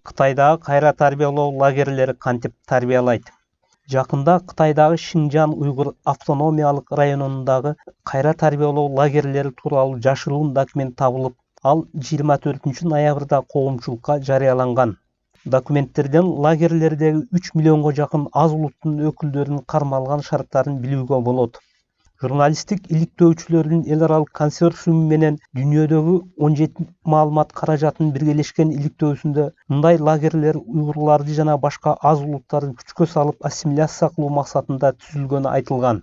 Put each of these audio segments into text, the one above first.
Қытайдағы кайра тарбиялоо лагерлери кантип тарбиялайт? Жакында Кытайдагы Шинжан уйгур автономиялык районундагы кайра тарбиялоо лагерлери тууралуу жашыруун документ табылып, ал 24-ноябрда коомчулукка жарыяланган. Документтерден лагерлердеги 3 миллионго жакын аз улуттун өкүлдөрүнүн кармалган шарттарын билүүгө болот. Журналисттик иликтөөчүлөрдүн эл аралык консорциуму менен дүйнөдөгү 17 маалымат каражатынын биргелешкен иликтөөсүндө мындай лагерлер уйгурларды жана башка аз улуттарды күчкө салып ассимиляция кылуу максатында түзүлгөнү айтылган.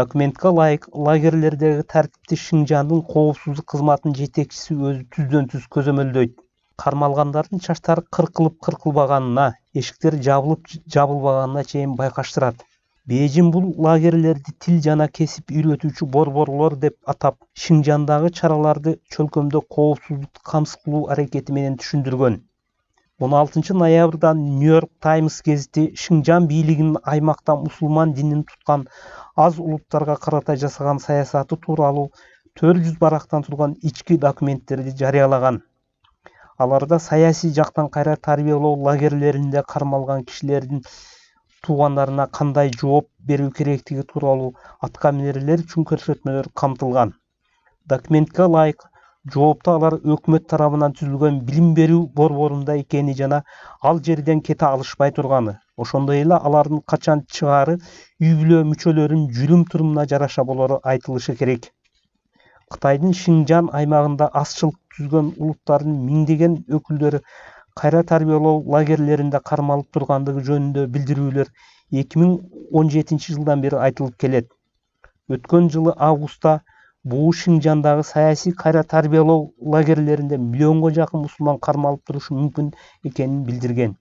Документке ылайык, лагерлердеги тартипти Шинжандын коопсуздук кызматынын жетекчиси өзү түздөн-түз көзөмөлдөйт. Кармалгандардын чачтары кыркылып-кыркылбаганына, эшиктер жабылып-жабылбаганына чейин байкаштырат. Бейжин бул лагерлерди тил жана кесип үйрөтүүчү борборлор деп атап, Шинжандагы чараларды чөлкөмдө коопсуздукту камсыз кылуу аракети менен түшүндүргөн. 16-ноябрда Нью-Йорк Таймс гезити Шинжан бийлигинин аймакта мусулман динин туткан аз улуттарга карата жасаган саясаты тууралуу 400 барактан турган ички документтерди жарыялаган. Аларда саясий жактан кайра тарбиялоо лагерлеринде кармалган кишилердин туугандарына кандай жооп берүү керектиги тууралуу аткаминерлер үчүн көрсөтмөлөр камтылган. Документке ылайык, жоопто алар өкмөт тарабынан түзүлгөн билим берүү борборунда экени жана ал жерден кете алышпай турганы, ошондой эле алардын качан чыгаары үй-бүлө мүчөлөрүнүн жүрүм-турумуна жараша болору айтылышы керек. Кытайдын Шинжан аймагында азчылык түзгөн улуттардын миңдеген өкүлдөрү кайра тарбиялоо лагерлеринде кармалып тургандыгы жөнүндө билдирүүлөр 2017 жылдан бери айтылып келет. Өткөн жылы августта буу Шинжандагы саясий кайра тарбиялоо лагерлеринде миллионго жакын мусулман кармалып турушу мүмкүн экенин билдирген.